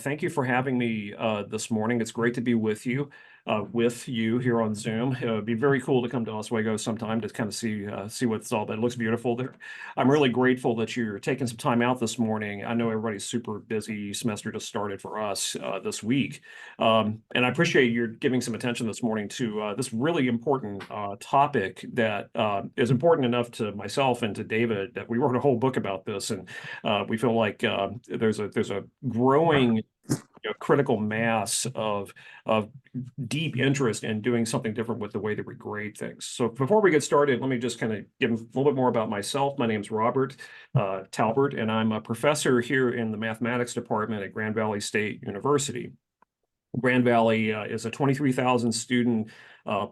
Thank you for having me this morning. It's great to be with you here on Zoom. It would be very cool to come to Oswego sometime to kind of see what it's all about. It looks beautiful there. I'm really grateful that you're taking some time out this morning. I know everybody's super busy. Semester just started for us this week. And I appreciate you giving some attention this morning to this really important topic that is important enough to myself and to David that we wrote a whole book about this. And we feel like there's a growing critical mass of deep interest in doing something different with the way that we grade things. So before we get started, let me just kind of give a little bit more about myself. My name's Robert Talbert, and I'm a professor here in the mathematics department at Grand Valley State University. Grand Valley is a 23,000 student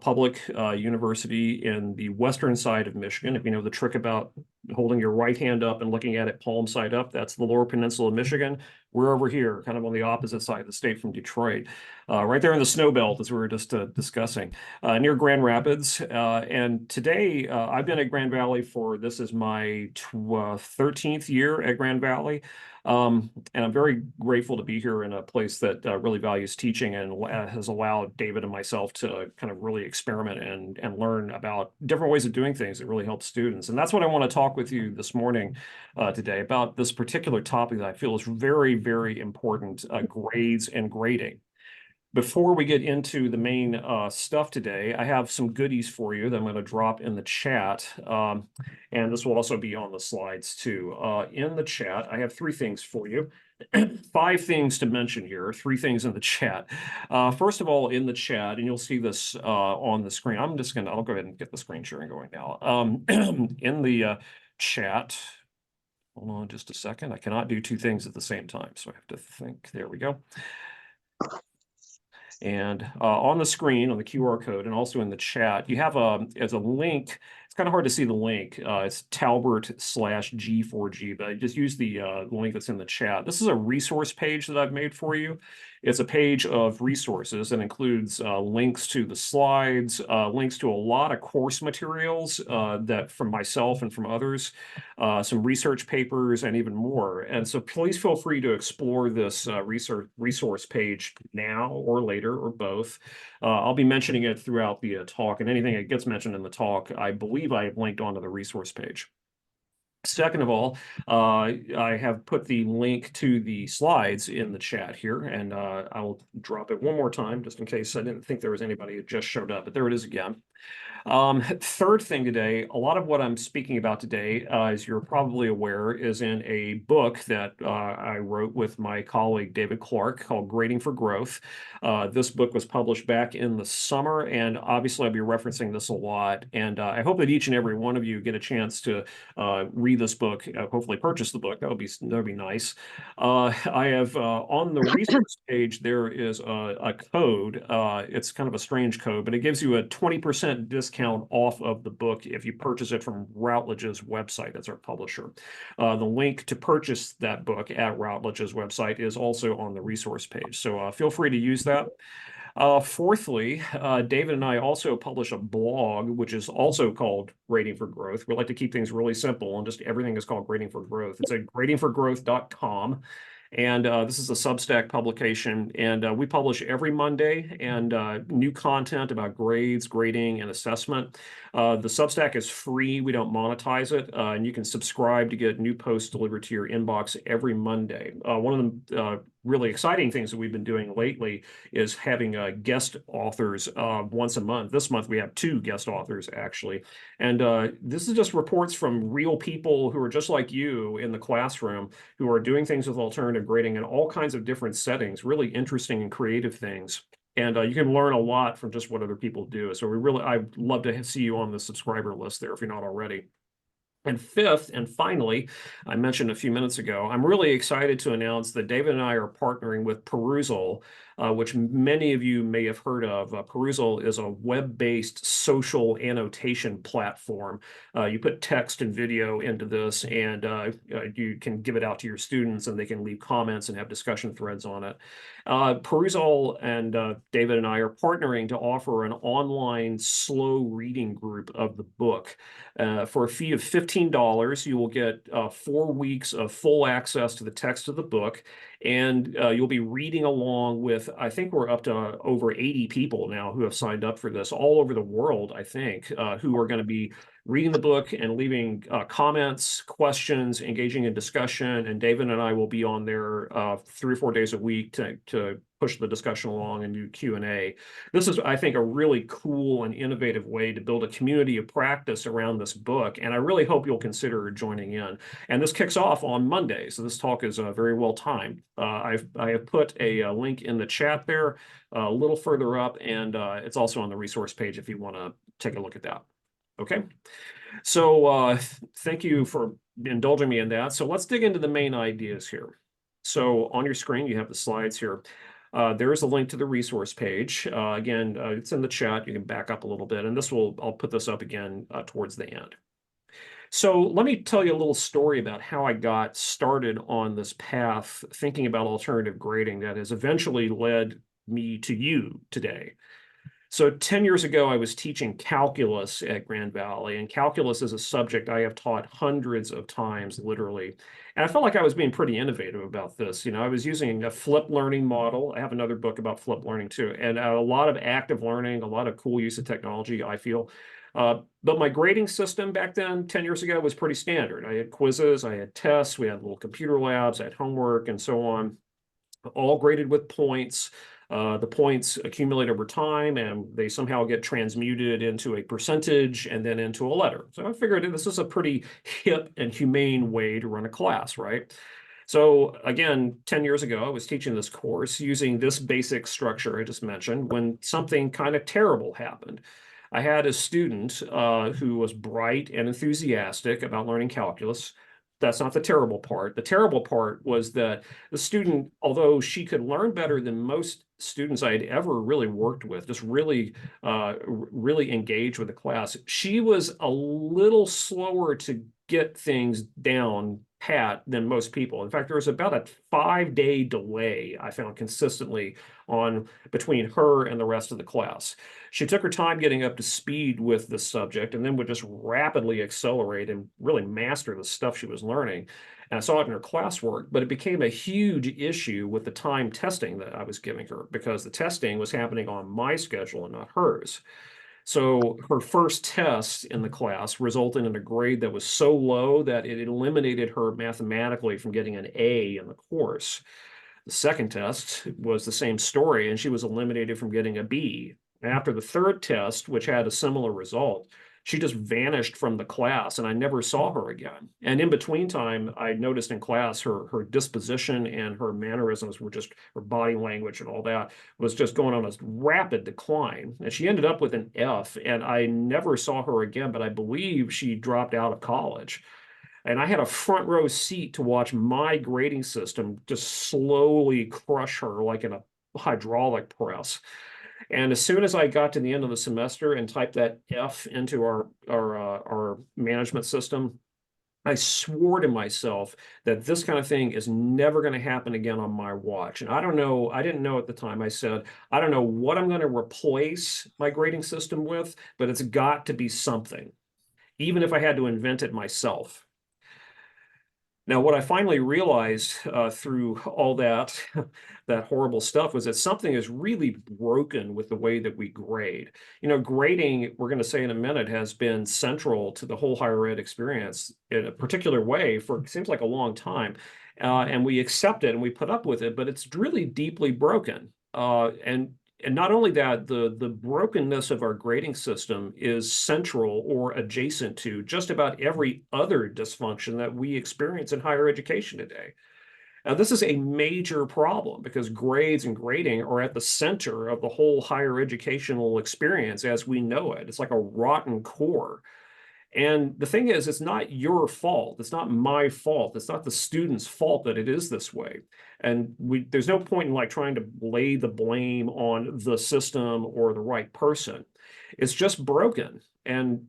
public university in the western side of Michigan. If you know the trick about holding your right hand up and looking at it palm side up, that's the Lower Peninsula of Michigan. We're over here, kind of on the opposite side of the state from Detroit, right there in the snow belt, as we were just discussing, near Grand Rapids. And today, I've been at Grand Valley this is my 13th year at Grand Valley. And I'm very grateful to be here in a place that really values teaching and has allowed David and myself to kind of really experiment and learn about different ways of doing things that really help students. And that's what I want to talk with you this morning today about this particular topic that I feel is very, very important, grades and grading. Before we get into the main stuff today, I have some goodies for you that I'm going to drop in the chat. And this will also be on the slides too. In the chat, I have 3 things for you. 5 things to mention here, 3 things in the chat. First of all, in the chat, and you'll see this on the screen. I'll go ahead and get the screen sharing going now. In the chat, hold on just a second. I cannot do 2 things at the same time, so I have to think. There we go. And on the screen, on the QR code, and also in the chat, you have as a link. It's kind of hard to see the link. It's Talbert/G4G, but I just use the link that's in the chat. This is a resource page that I've made for you. It's a page of resources that includes links to the slides, links to a lot of course materials that from myself and from others, some research papers, and even more. And so please feel free to explore this resource page now or later or both. I'll be mentioning it throughout the talk, and anything that gets mentioned in the talk, I believe I have linked onto the resource page. Second of all, I have put the link to the slides in the chat here, and I'll drop it one more time just in case I didn't think there was anybody who just showed up, but there it is again. Third thing today, a lot of what I'm speaking about today, as you're probably aware, is in a book that I wrote with my colleague David Clark called Grading for Growth. This book was published back in the summer, and obviously I'll be referencing this a lot. And I hope that each and every one of you get a chance to read this book, hopefully purchase the book. That would be nice. I have on the resource page, there is a code. It's kind of a strange code, but it gives you a 20% discount off of the book if you purchase it from Routledge's website. That's our publisher. The link to purchase that book at Routledge's website is also on the resource page. So feel free to use that. Fourthly, David and I also publish a blog, which is also called Grading for Growth. We like to keep things really simple, and just everything is called Grading for Growth. It's at gradingforgrowth.com. And this is a Substack publication, and we publish every Monday and new content about grades, grading, and assessment. The Substack is free. We don't monetize it, and you can subscribe to get new posts delivered to your inbox every Monday. One of the really exciting things that we've been doing lately is having guest authors once a month. This month we have 2 guest authors, actually. And this is just reports from real people who are just like you in the classroom, who are doing things with alternative grading in all kinds of different settings, really interesting and creative things. And you can learn a lot from just what other people do. So I'd love to see you on the subscriber list there if you're not already. And fifth, and finally, I mentioned a few minutes ago, I'm really excited to announce that David and I are partnering with Perusal, which many of you may have heard of. Perusal is a web-based social annotation platform. You put text and video into this, and you can give it out to your students, and they can leave comments and have discussion threads on it. Perusal and David and I are partnering to offer an online slow reading group of the book. For a fee of $15, you will get 4 weeks of full access to the text of the book And you'll be reading along with, I think we're up to over 80 people now who have signed up for this all over the world, I think, who are going to be reading the book and leaving comments, questions, engaging in discussion. And David and I will be on there 3 or 4 days a week to push the discussion along and do Q&A. This is, I think, a really cool and innovative way to build a community of practice around this book. And I really hope you'll consider joining in. And this kicks off on Monday, so this talk is very well timed. I have put a link in the chat there a little further up, and it's also on the resource page if you want to take a look at that. Okay, so thank you for indulging me in that. So let's dig into the main ideas here. So on your screen, you have the slides here. There is a link to the resource page. Again, it's in the chat. You can back up a little bit, and I'll put this up again towards the end. So let me tell you a little story about how I got started on this path, thinking about alternative grading that has eventually led me to you today. So 10 years ago, I was teaching calculus at Grand Valley, and calculus is a subject I have taught hundreds of times, literally. And I felt like I was being pretty innovative about this. I was using a flipped learning model. I have another book about flipped learning too, and a lot of active learning, a lot of cool use of technology, I feel. But my grading system back then, 10 years ago, was pretty standard. I had quizzes, I had tests, we had little computer labs, I had homework, and so on, all graded with points. The points accumulate over time, and they somehow get transmuted into a percentage and then into a letter. So I figured this is a pretty hip and humane way to run a class, right? So again, 10 years ago, I was teaching this course using this basic structure I just mentioned when something kind of terrible happened. I had a student who was bright and enthusiastic about learning calculus. That's not the terrible part. The terrible part was that the student, although she could learn better than most students I had ever really worked with, just really engaged with the class, she was a little slower to get things down pat than most people. In fact, there was about a 5-day delay I found consistently between her and the rest of the class. She took her time getting up to speed with the subject and then would just rapidly accelerate and really master the stuff she was learning. And I saw it in her classwork, but it became a huge issue with the time testing that I was giving her because the testing was happening on my schedule and not hers. So her first test in the class resulted in a grade that was so low that it eliminated her mathematically from getting an A in the course. The second test was the same story, and she was eliminated from getting a B. After the third test, which had a similar result, she just vanished from the class, and I never saw her again. And in between time, I noticed in class her disposition and her mannerisms were just, her body language and all that was just going on a rapid decline. And she ended up with an F, and I never saw her again, but I believe she dropped out of college. And I had a front row seat to watch my grading system just slowly crush her like in a hydraulic press. And as soon as I got to the end of the semester and typed that F into our management system, I swore to myself that this kind of thing is never going to happen again on my watch. And I don't know, I didn't know at the time. I said, I don't know what I'm going to replace my grading system with, but it's got to be something, even if I had to invent it myself. Now, what I finally realized through all that horrible stuff was that something is really broken with the way that we grade. Grading, we're going to say in a minute, has been central to the whole higher ed experience in a particular way for, it seems like a long time. And we accept it and we put up with it, but it's really deeply broken. And not only that, the brokenness of our grading system is central or adjacent to just about every other dysfunction that we experience in higher education today. Now, this is a major problem because grades and grading are at the center of the whole higher educational experience as we know it. It's like a rotten core. And the thing is, it's not your fault. It's not my fault. It's not the student's fault that it is this way. And there's no point in like trying to lay the blame on the system or the right person. It's just broken. And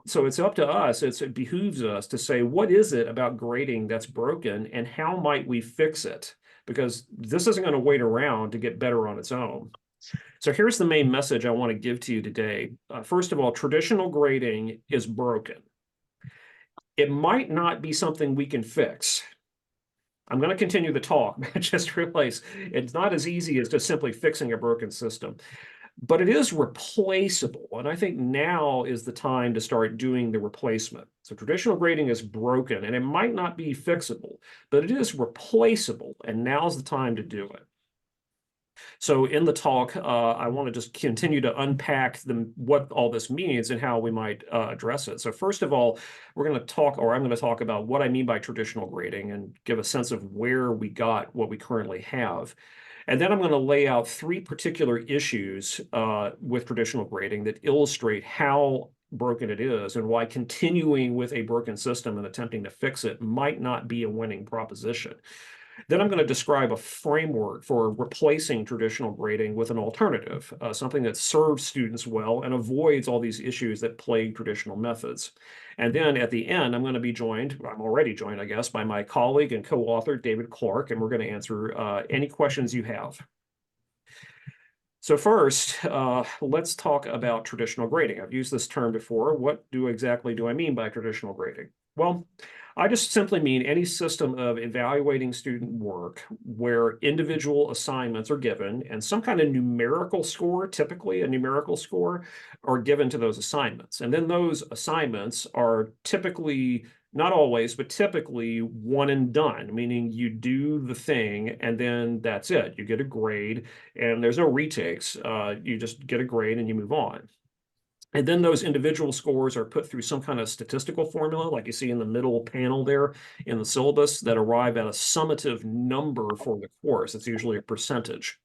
so it's up to us. It behooves us to say, what is it about grading that's broken and how might we fix it? Because this isn't going to wait around to get better on its own. So here's the main message I want to give to you today. First of all, traditional grading is broken. It might not be something we can fix, I'm going to continue the talk, but just realize it's not as easy as just simply fixing a broken system. But it is replaceable. And I think now is the time to start doing the replacement. So traditional grading is broken and it might not be fixable, but it is replaceable. And now's the time to do it. So in the talk, I want to just continue to unpack what all this means and how we might address it. So first of all, we're going to talk, or I'm going to talk about what I mean by traditional grading and give a sense of where we got what we currently have. And then I'm going to lay out three particular issues with traditional grading that illustrate how broken it is and why continuing with a broken system and attempting to fix it might not be a winning proposition. Then I'm going to describe a framework for replacing traditional grading with an alternative, something that serves students well and avoids all these issues that plague traditional methods. And then at the end, I'm going to be joined, I'm already joined, I guess, by my colleague and co-author, David Clark, and we're going to answer any questions you have. So first, let's talk about traditional grading. I've used this term before. What exactly do I mean by traditional grading? Well, I just simply mean any system of evaluating student work where individual assignments are given and some kind of numerical score, typically a numerical score, are given to those assignments. And then those assignments are typically, not always, but typically one and done, meaning you do the thing and then that's it. You get a grade and there's no retakes. You just get a grade and you move on. And then those individual scores are put through some kind of statistical formula, like you see in the middle panel there in the syllabus, that arrive at a summative number for the course. It's usually a percentage.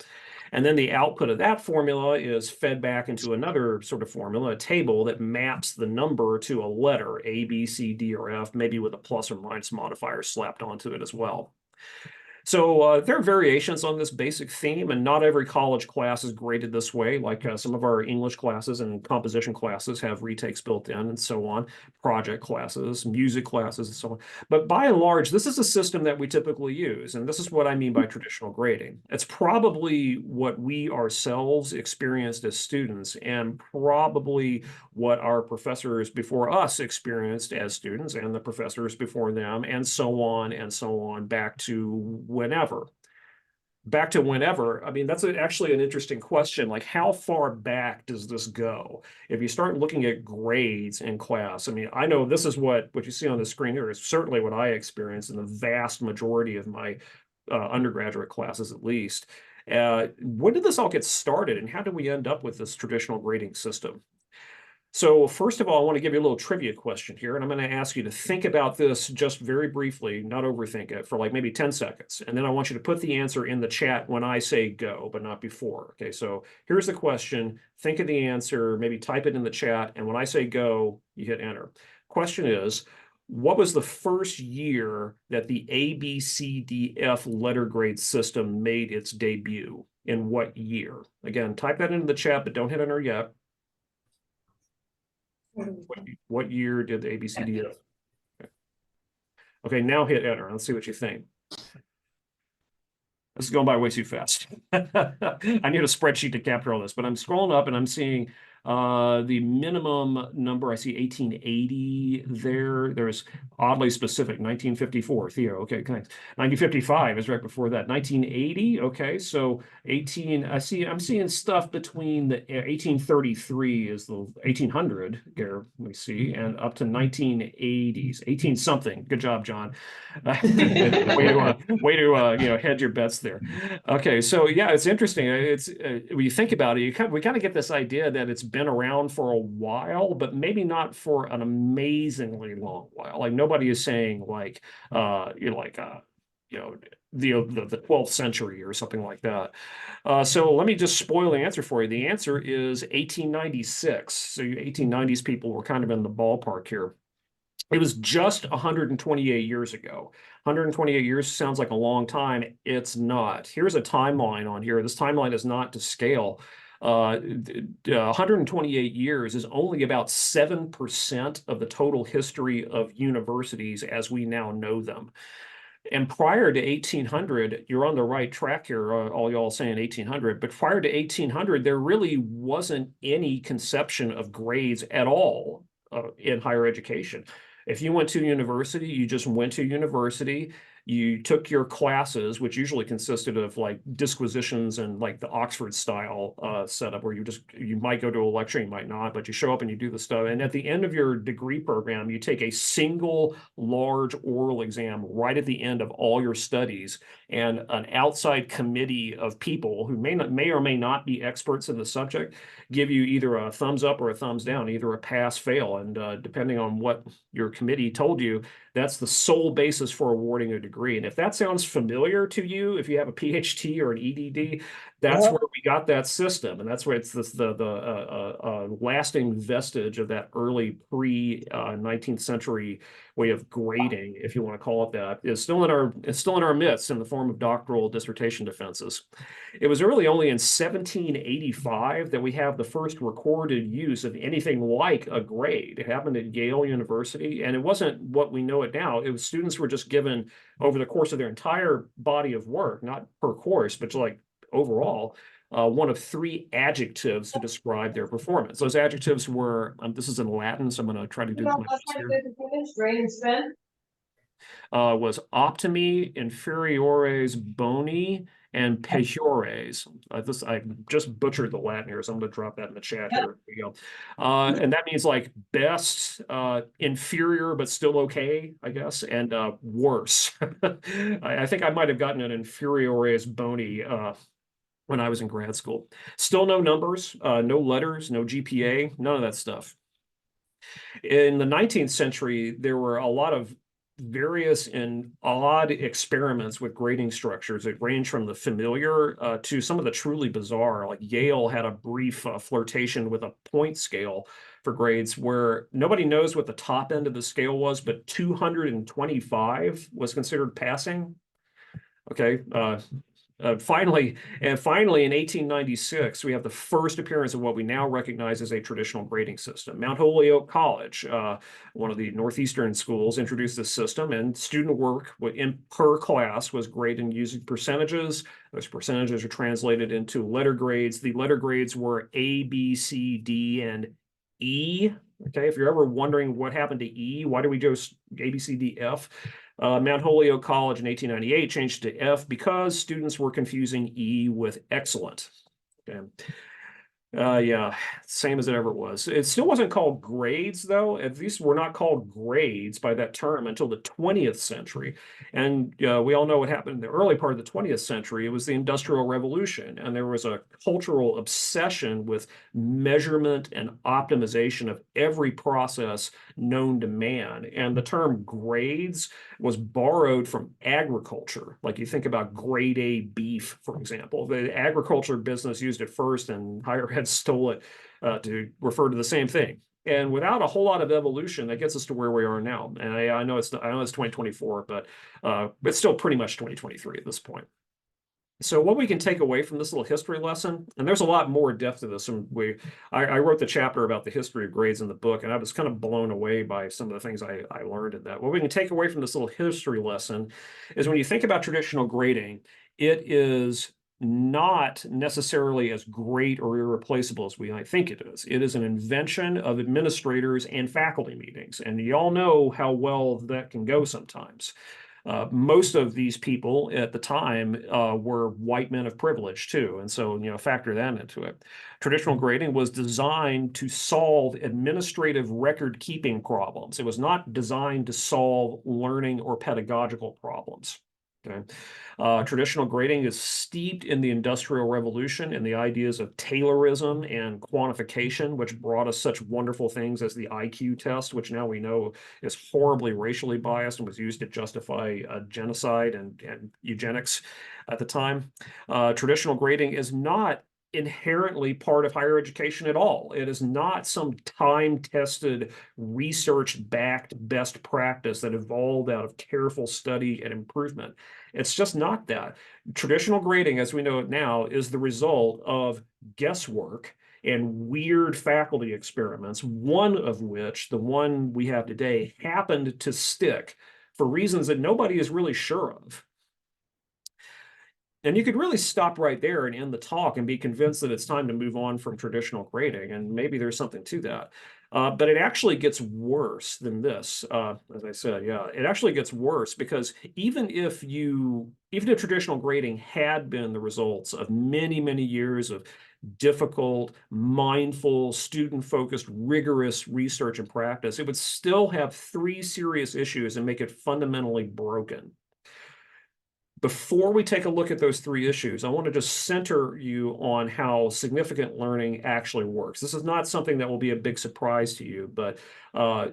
And then the output of that formula is fed back into another sort of formula, a table that maps the number to a letter, A, B, C, D, or F, maybe with a plus or minus modifier slapped onto it as well. So there are variations on this basic theme, and not every college class is graded this way. Like some of our English classes and composition classes have retakes built in and so on, project classes, music classes, and so on. But by and large, this is a system that we typically use, and this is what I mean by traditional grading. It's probably what we ourselves experienced as students, and probably what our professors before us experienced as students, and the professors before them, and so on, back to whenever. Back to whenever, I mean, that's actually an interesting question. Like, how far back does this go? If you start looking at grades in class, I mean, I know this is what you see on the screen here is certainly what I experienced in the vast majority of my undergraduate classes, at least. When did this all get started, and how did we end up with this traditional grading system? So first of all, I want to give you a little trivia question here, and I'm going to ask you to think about this just very briefly, not overthink it, for like maybe 10 seconds. And then I want you to put the answer in the chat when I say go, but not before. Okay, so here's the question. Think of the answer, maybe type it in the chat, and when I say go, you hit enter. Question is, what was the first year that the ABCDF letter grade system made its debut? In what year? Again, type that into the chat, but don't hit enter yet. What year did the ABCDF? Okay, now hit enter. Let's see what you think. This is going by way too fast. I need a spreadsheet to capture all this, but I'm scrolling up and I'm seeing the minimum number. I see 1880 there. There's oddly specific 1954. Theo, okay, thanks. 1955 is right before that. 1980, okay, so 18. I'm seeing stuff between the 1833 is the 1800 here. Let me see, and up to 1980s, 18 something. Good job, John. Way to hedge your bets there. Okay, so yeah, it's interesting. It's when you think about it, we kind of get this idea that it's been around for a while, but maybe not for an amazingly long while. Like nobody is saying like the 12th century or something like that. So let me just spoil the answer for you. The answer is 1896. So you 1890s people were kind of in the ballpark here. It was just 128 years ago. 128 years sounds like a long time. It's not. Here's a timeline on here. This timeline is not to scale. 128 years is only about 7% of the total history of universities as we now know them. And prior to 1800, you're on the right track here, all y'all saying 1800, but prior to 1800, there really wasn't any conception of grades at all in higher education. If you went to university, you just went to university. You took your classes, which usually consisted of like disquisitions and like the Oxford style setup, where you might go to a lecture, you might not, but you show up and you do the stuff. And at the end of your degree program, you take a single large oral exam right at the end of all your studies, and an outside committee of people who may or may not be experts in the subject give you either a thumbs up or a thumbs down, either a pass fail, and depending on what your committee told you, that's the sole basis for awarding a degree. And if that sounds familiar to you, if you have a PhD or an EDD, that's where we got that system, and that's where it's the lasting vestige of that early pre-19th century way of grading, if you want to call it that, is still in our midst in the form of doctoral dissertation defenses. It was really only in 1785 that we have the first recorded use of anything like a grade. It happened at Yale University, and it wasn't what we know it now. It was students were just given over the course of their entire body of work, not per course, but like overall, one of three adjectives to describe their performance. Those adjectives were, this is in Latin, so I'm going to try to do my best here. Was optimi, inferiores boni, and pejores. I just butchered the Latin here, so I'm going to drop that in the chat here. There we go. And that means like best, inferior, but still okay, I guess, and worse. I think I might have gotten an inferiores boni when I was in grad school. Still no numbers, no letters, no GPA, none of that stuff. In the 19th century, there were a lot of various and odd experiments with grading structures. It ranged from the familiar to some of the truly bizarre. Like Yale had a brief flirtation with a point scale for grades where nobody knows what the top end of the scale was, but 225 was considered passing. Okay. Finally, in 1896, we have the first appearance of what we now recognize as a traditional grading system. Mount Holyoke College, one of the northeastern schools, introduced this system, and student work per class was graded using percentages. Those percentages are translated into letter grades. The letter grades were A, B, C, D, and E. Okay, if you're ever wondering what happened to E, why do we go A, B, C, D, F? Mount Holyoke College in 1898 changed to F because students were confusing E with excellent. Okay. Yeah, same as it ever was. It still wasn't called grades, though. At least were not called grades by that term until the 20th century. And we all know what happened in the early part of the 20th century. It was the Industrial Revolution, and there was a cultural obsession with measurement and optimization of every process known to man. And the term grades was borrowed from agriculture. Like you think about grade A beef, for example. The agriculture business used it first, and higher ed stole it to refer to the same thing. And without a whole lot of evolution, that gets us to where we are now. And I know it's 2024, but it's still pretty much 2023 at this point. So what we can take away from this little history lesson, and there's a lot more depth to this. And I wrote the chapter about the history of grades in the book, and I was kind of blown away by some of the things I learned in that. What we can take away from this little history lesson is when you think about traditional grading, it is not necessarily as great or irreplaceable as we might think it is. It is an invention of administrators and faculty meetings, and you all know how well that can go sometimes. Most of these people at the time were white men of privilege too, and so factor that into it. Traditional grading was designed to solve administrative record-keeping problems. It was not designed to solve learning or pedagogical problems. Okay. Traditional grading is steeped in the Industrial Revolution and the ideas of Taylorism and quantification, which brought us such wonderful things as the IQ test, which now we know is horribly racially biased and was used to justify genocide and eugenics at the time. Traditional grading is not inherently part of higher education at all. It is not some time-tested, research-backed best practice that evolved out of careful study and improvement. It's just not that. Traditional grading, as we know it now, is the result of guesswork and weird faculty experiments, one of which, the one we have today, happened to stick for reasons that nobody is really sure of. And you could really stop right there and end the talk and be convinced that it's time to move on from traditional grading. And maybe there's something to that. But it actually gets worse than this. As I said, yeah, it actually gets worse because even if traditional grading had been the results of many, many years of difficult, mindful, student-focused, rigorous research and practice, it would still have three serious issues and make it fundamentally broken. Before we take a look at those three issues, I want to just center you on how significant learning actually works. This is not something that will be a big surprise to you, but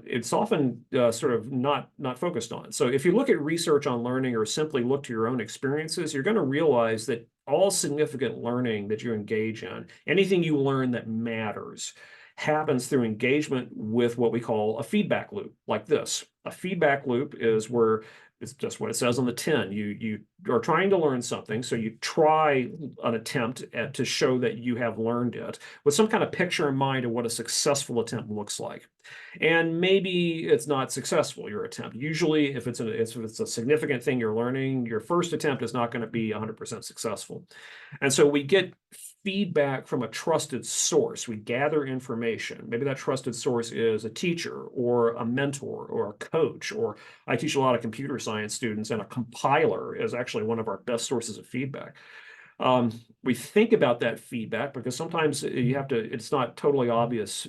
it's often sort of not focused on. So if you look at research on learning or simply look to your own experiences, you're going to realize that all significant learning that you engage in, anything you learn that matters, happens through engagement with what we call a feedback loop, like this. A feedback loop is where it's just what it says on the tin. You are trying to learn something, so you try an attempt to show that you have learned it with some kind of picture in mind of what a successful attempt looks like. And maybe it's not successful, your attempt. Usually, if it's a significant thing you're learning, your first attempt is not going to be 100% successful. And so we get feedback from a trusted source. We gather information. Maybe that trusted source is a teacher or a mentor or a coach, or I teach a lot of computer science students, and a compiler is actually one of our best sources of feedback. We think about that feedback because sometimes it's not totally obvious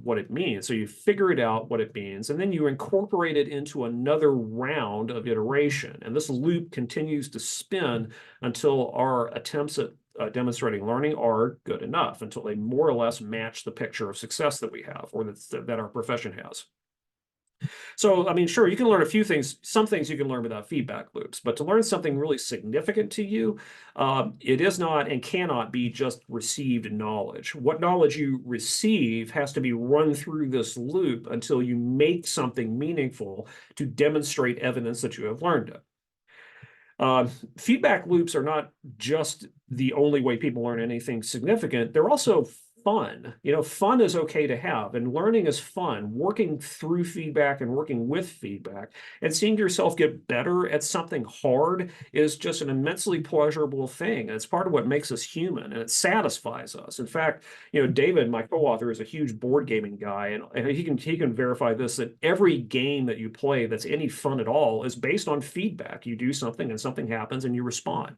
what it means. So you figure it out what it means, and then you incorporate it into another round of iteration. And this loop continues to spin until our attempts at demonstrating learning are good enough, until they more or less match the picture of success that we have, or that our profession has. So, I mean, sure, you can learn a few things. Some things you can learn without feedback loops, but to learn something really significant to you, it is not and cannot be just received knowledge. What knowledge you receive has to be run through this loop until you make something meaningful to demonstrate evidence that you have learned it. Feedback loops are not just the only way people learn anything significant. They're also fun. Fun is okay to have, and learning is fun. Working through feedback and working with feedback and seeing yourself get better at something hard is just an immensely pleasurable thing. And it's part of what makes us human, and it satisfies us. In fact, David, my co-author, is a huge board gaming guy, and he can verify this, that every game that you play that's any fun at all is based on feedback. You do something and something happens and you respond.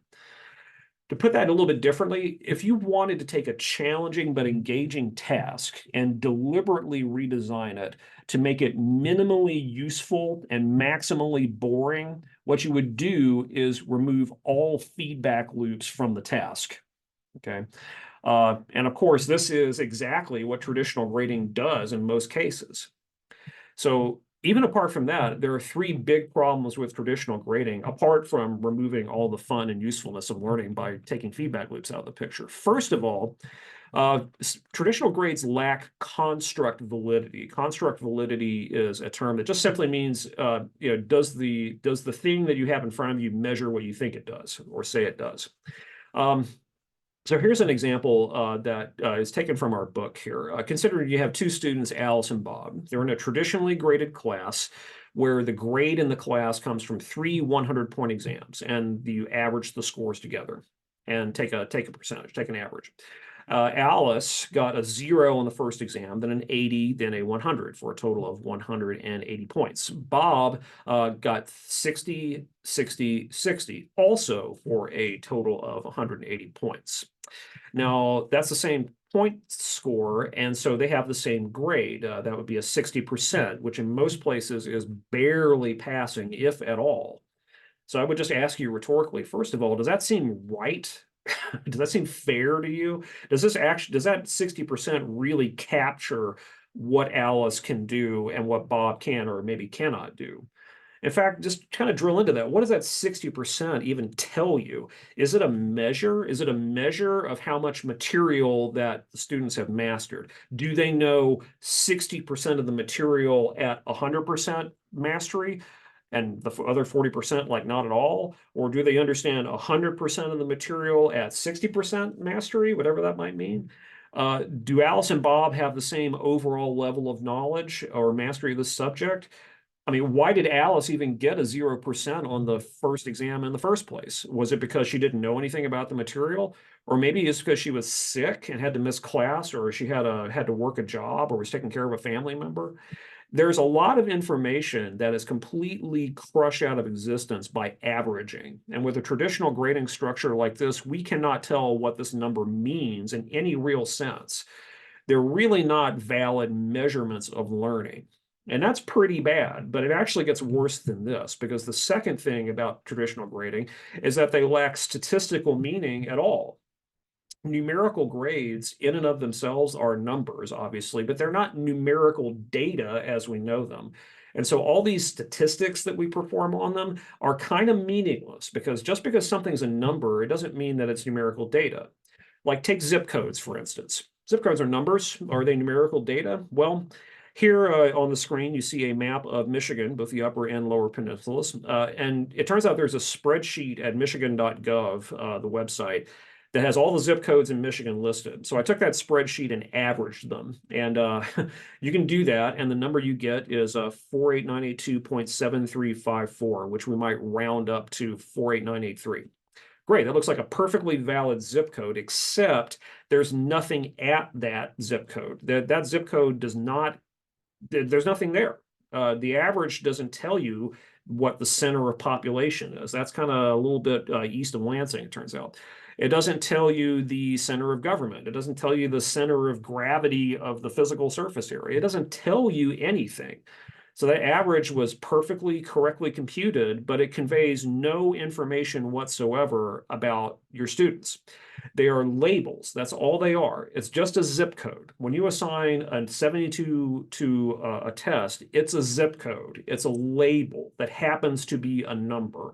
To put that a little bit differently, if you wanted to take a challenging but engaging task and deliberately redesign it to make it minimally useful and maximally boring, what you would do is remove all feedback loops from the task. Okay. And of course, this is exactly what traditional grading does in most cases. So even apart from that, there are three big problems with traditional grading, apart from removing all the fun and usefulness of learning by taking feedback loops out of the picture. First of all, traditional grades lack construct validity. Construct validity is a term that just simply means, does the thing that you have in front of you measure what you think it does or say it does? So here's an example that is taken from our book here. Consider you have two students, Alice and Bob. They're in a traditionally graded class where the grade in the class comes from three 100-point exams, and you average the scores together and take a percentage, take an average. Alice got a 0 on the first exam, then an 80, then a 100 for a total of 180 points. Bob got 60, 60, 60, also for a total of 180 points. Now, that's the same point score, and so they have the same grade. That would be a 60%, which in most places is barely passing, if at all. So I would just ask you rhetorically, first of all, does that seem right? Does that seem fair to you? Does that 60% really capture what Alice can do and what Bob can or maybe cannot do? In fact, just kind of drill into that. What does that 60% even tell you? Is it a measure? Is it a measure of how much material that the students have mastered? Do they know 60% of the material at 100% mastery, and the other 40% like not at all? Or do they understand 100% of the material at 60% mastery, whatever that might mean? Do Alice and Bob have the same overall level of knowledge or mastery of the subject? I mean, why did Alice even get a 0% on the first exam in the first place? Was it because she didn't know anything about the material? Or maybe it's because she was sick and had to miss class, or she had to work a job, or was taking care of a family member? There's a lot of information that is completely crushed out of existence by averaging. And with a traditional grading structure like this, we cannot tell what this number means in any real sense. They're really not valid measurements of learning. And that's pretty bad, but it actually gets worse than this, because the second thing about traditional grading is that they lack statistical meaning at all. Numerical grades in and of themselves are numbers, obviously, but they're not numerical data as we know them. And so all these statistics that we perform on them are kind of meaningless, because just because something's a number, it doesn't mean that it's numerical data. Like take zip codes, for instance. Zip codes are numbers. Are they numerical data? Well, here on the screen, you see a map of Michigan, both the upper and lower peninsulas. And it turns out there's a spreadsheet at michigan.gov, the website, that has all the zip codes in Michigan listed. So I took that spreadsheet and averaged them. And you can do that. And the number you get is 48982.7354, which we might round up to 48983. Great, that looks like a perfectly valid zip code, except there's nothing at that zip code. That zip code does not, there's nothing there. The average doesn't tell you what the center of population is. That's kind of a little bit east of Lansing, it turns out. It doesn't tell you the center of government. It doesn't tell you the center of gravity of the physical surface area. It doesn't tell you anything. So that average was perfectly correctly computed, but it conveys no information whatsoever about your students. They are labels. That's all they are. It's just a zip code. When you assign a 72 to a test, it's a zip code. It's a label that happens to be a number.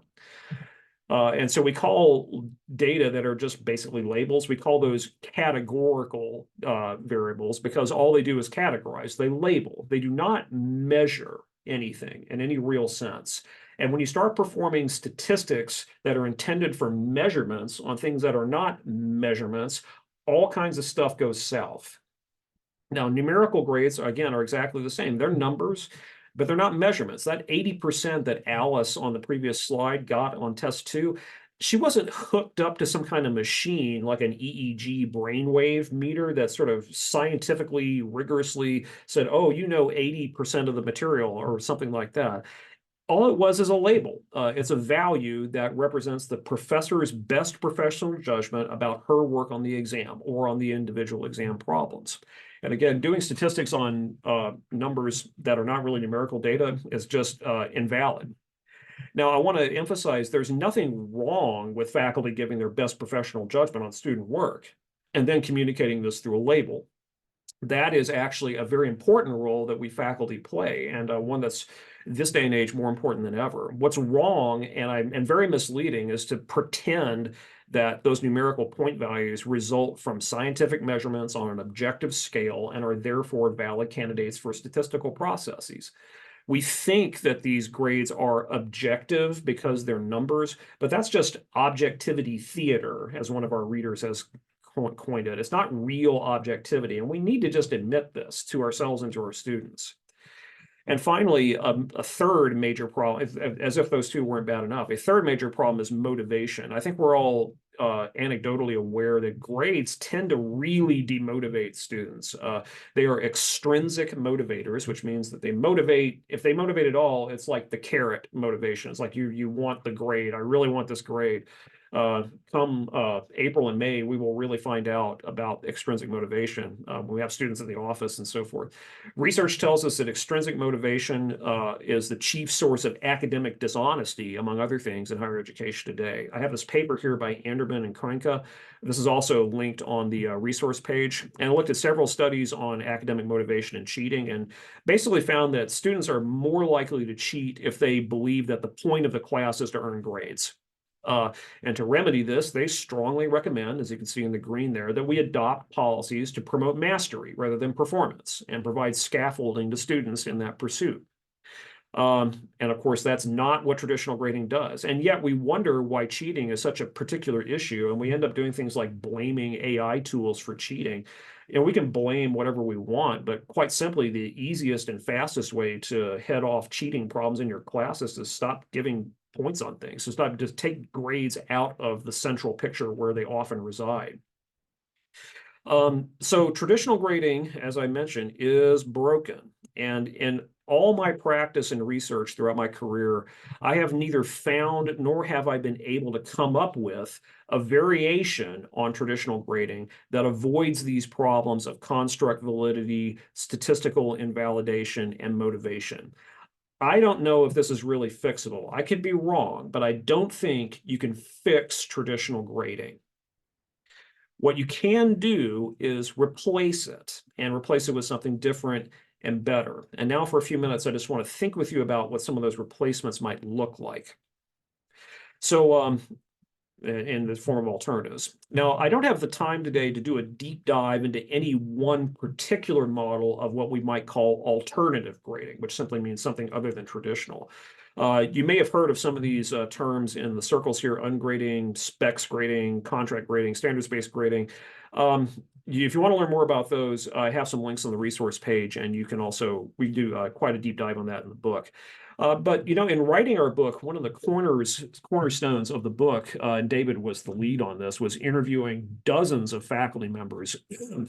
And so we call data that are just basically labels, we call those categorical variables, because all they do is categorize. They label. They do not measure anything in any real sense. And when you start performing statistics that are intended for measurements on things that are not measurements, all kinds of stuff goes south. Now, numerical grades, again, are exactly the same. They're numbers, but they're not measurements. That 80% that Alice on the previous slide got on test 2, she wasn't hooked up to some kind of machine like an EEG brainwave meter that sort of scientifically, rigorously said, oh, you know 80% of the material or something like that. All it was is a label. It's a value that represents the professor's best professional judgment about her work on the exam or on the individual exam problems. And again, doing statistics on numbers that are not really numerical data is just invalid. Now, I want to emphasize there's nothing wrong with faculty giving their best professional judgment on student work and then communicating this through a label. That is actually a very important role that we faculty play, and one that's this day and age more important than ever. What's wrong and very misleading is to pretend that those numerical point values result from scientific measurements on an objective scale and are therefore valid candidates for statistical processes. We think that these grades are objective because they're numbers, but that's just objectivity theater, as one of our readers has coined it. It's not real objectivity, and we need to just admit this to ourselves and to our students. And finally, a third major problem, as if those two weren't bad enough, a third major problem is motivation. I think we're all anecdotally aware that grades tend to really demotivate students. They are extrinsic motivators, which means that they motivate, if they motivate at all, it's like the carrot motivation. It's like you want the grade. I really want this grade. Come April and May, we will really find out about extrinsic motivation when we have students in the office and so forth. Research tells us that extrinsic motivation is the chief source of academic dishonesty, among other things, in higher education today. I have this paper here by Anderman and Koenke. This is also linked on the resource page. And I looked at several studies on academic motivation and cheating, and basically found that students are more likely to cheat if they believe that the point of the class is to earn grades. And to remedy this, they strongly recommend, as you can see in the green there, that we adopt policies to promote mastery rather than performance and provide scaffolding to students in that pursuit. And of course, that's not what traditional grading does. And yet we wonder why cheating is such a particular issue. And we end up doing things like blaming AI tools for cheating. We can blame whatever we want, but quite simply, the easiest and fastest way to head off cheating problems in your class is to stop giving points on things. So stop, just take grades out of the central picture where they often reside. So traditional grading, as I mentioned, is broken. And in all my practice and research throughout my career, I have neither found nor have I been able to come up with a variation on traditional grading that avoids these problems of construct validity, statistical invalidation, and motivation. I don't know if this is really fixable. I could be wrong, but I don't think you can fix traditional grading. What you can do is replace it and replace it with something different and better. And now for a few minutes, I just want to think with you about what some of those replacements might look like. So in the form of alternatives. Now, I don't have the time today to do a deep dive into any one particular model of what we might call alternative grading, which simply means something other than traditional. You may have heard of some of these terms in the circles here: ungrading, specs grading, contract grading, standards-based grading. If you want to learn more about those, I have some links on the resource page, and you can also, we do quite a deep dive on that in the book. But in writing our book, one of the cornerstones of the book, and David was the lead on this, was interviewing dozens of faculty members,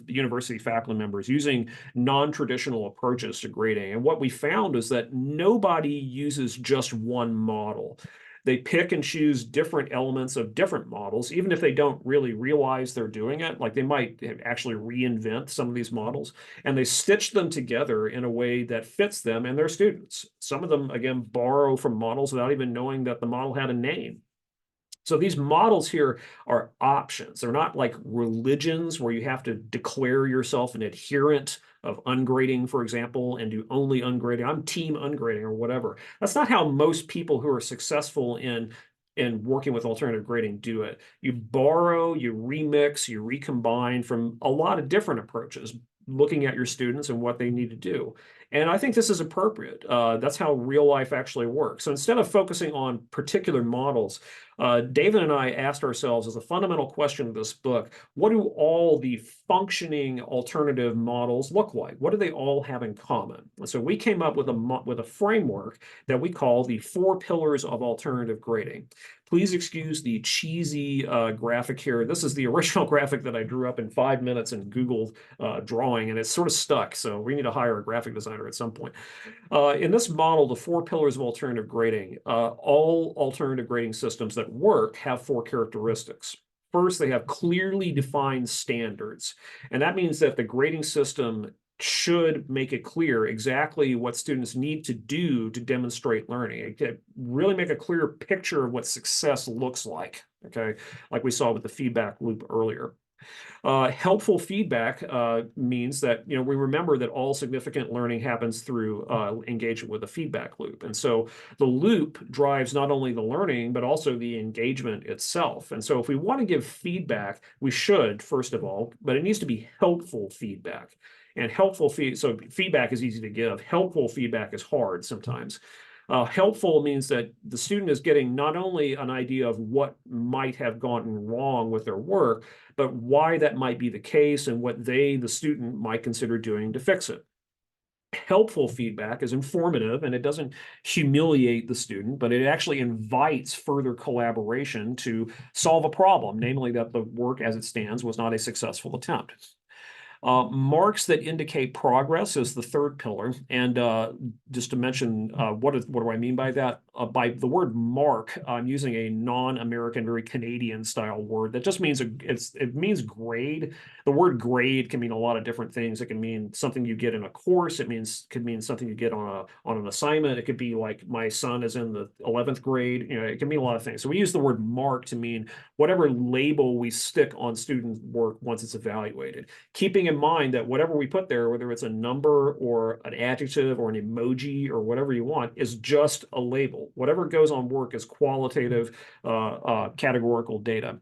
university faculty members, using non-traditional approaches to grading. And what we found is that nobody uses just one model. They pick and choose different elements of different models, even if they don't really realize they're doing it. Like they might actually reinvent some of these models, and they stitch them together in a way that fits them and their students. Some of them, again, borrow from models without even knowing that the model had a name. So these models here are options. They're not like religions where you have to declare yourself an adherent of ungrading, for example, and do only ungrading. I'm team ungrading or whatever. That's not how most people who are successful in working with alternative grading do it. You borrow, you remix, you recombine from a lot of different approaches, looking at your students and what they need to do. And I think this is appropriate. That's how real life actually works. So instead of focusing on particular models, David and I asked ourselves as a fundamental question of this book, what do all the functioning alternative models look like? What do they all have in common? And so we came up with a framework that we call the 4 pillars of alternative grading. Please excuse the cheesy graphic here. This is the original graphic that I drew up in 5 minutes in Google drawing, and it's sort of stuck. So we need to hire a graphic designer at some point. In this model, the 4 pillars of alternative grading, all alternative grading systems that work have 4 characteristics. First, they have clearly defined standards. And that means that the grading system should make it clear exactly what students need to do to demonstrate learning. Really make a clear picture of what success looks like, okay? Like we saw with the feedback loop earlier. Helpful feedback means that we remember that all significant learning happens through engagement with a feedback loop. And so the loop drives not only the learning, but also the engagement itself. And so if we want to give feedback, we should, first of all, but it needs to be helpful feedback. And so feedback is easy to give. Helpful feedback is hard sometimes. Helpful means that the student is getting not only an idea of what might have gone wrong with their work, but why that might be the case and what the student, might consider doing to fix it. Helpful feedback is informative and it doesn't humiliate the student, but it actually invites further collaboration to solve a problem, namely that the work as it stands was not a successful attempt. Marks that indicate progress is the 3rd pillar. And just to mention, what do I mean by that? By the word mark, I'm using a non-American, very Canadian style word that just means it means grade. The word grade can mean a lot of different things. It can mean something you get in a course. Could mean something you get on an assignment. It could be like my son is in the 11th grade. It can mean a lot of things. So we use the word mark to mean whatever label we stick on student work once it's evaluated. Keeping in mind that whatever we put there, whether it's a number or an adjective or an emoji or whatever you want, is just a label. Whatever goes on work is qualitative, categorical data.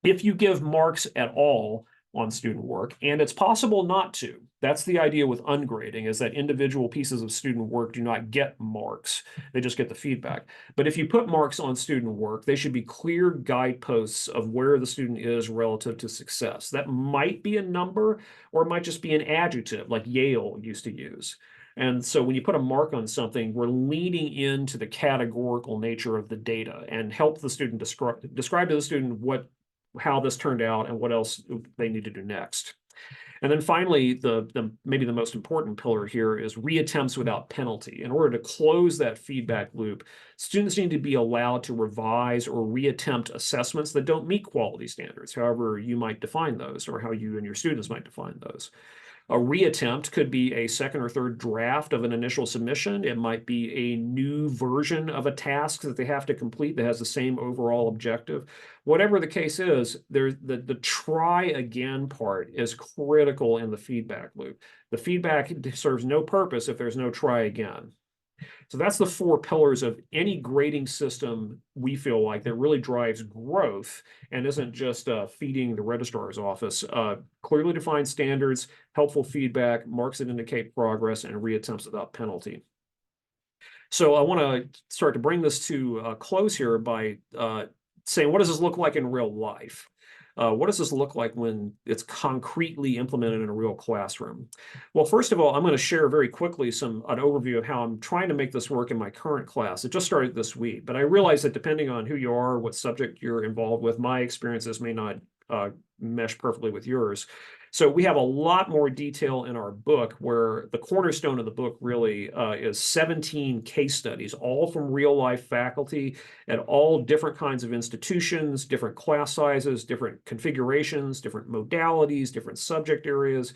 If you give marks at all, on student work, and it's possible not to. That's the idea with ungrading, is that individual pieces of student work do not get marks. They just get the feedback. But if you put marks on student work, they should be clear guideposts of where the student is relative to success. That might be a number, or it might just be an adjective, like Yale used to use. And so when you put a mark on something, we're leaning into the categorical nature of the data and help the student describe to the student how this turned out and what else they need to do next. And then finally, maybe the most important pillar here is reattempts without penalty. In order to close that feedback loop, students need to be allowed to revise or reattempt assessments that don't meet quality standards, however you might define those, or how you and your students might define those. A reattempt could be a second or third draft of an initial submission. It might be a new version of a task that they have to complete that has the same overall objective. Whatever the case is, the try again part is critical in the feedback loop. The feedback serves no purpose if there's no try again. So that's the four pillars of any grading system we feel like that really drives growth and isn't just feeding the registrar's office. Clearly defined standards, helpful feedback, marks that indicate progress, and reattempts without penalty. So I want to start to bring this to a close here by saying, what does this look like in real life? What does this look like when it's concretely implemented in a real classroom? Well, first of all, I'm going to share very quickly an overview of how I'm trying to make this work in my current class. It just started this week, but I realize that depending on who you are, what subject you're involved with, my experiences may not mesh perfectly with yours. So we have a lot more detail in our book, where the cornerstone of the book really is 17 case studies, all from real life faculty at all different kinds of institutions, different class sizes, different configurations, different modalities, different subject areas,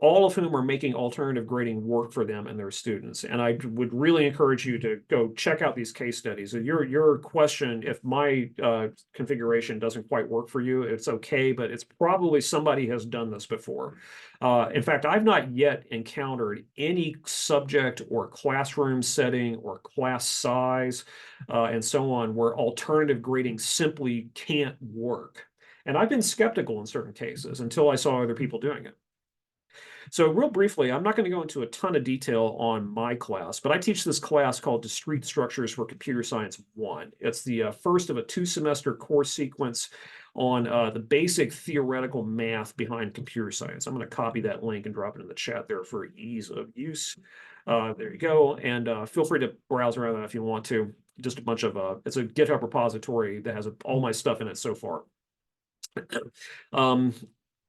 all of whom are making alternative grading work for them and their students. And I would really encourage you to go check out these case studies. Your question, if my configuration doesn't quite work for you, it's okay, but it's probably somebody has done this before. In fact, I've not yet encountered any subject or classroom setting or class size and so on where alternative grading simply can't work. And I've been skeptical in certain cases until I saw other people doing it. So real briefly, I'm not going to go into a ton of detail on my class, but I teach this class called Discrete Structures for Computer Science 1. It's the first of a 2-semester course sequence on the basic theoretical math behind computer science. I'm going to copy that link and drop it in the chat there for ease of use. There you go. And feel free to browse around that if you want to. Just a bunch of, it's a GitHub repository that has all my stuff in it so far.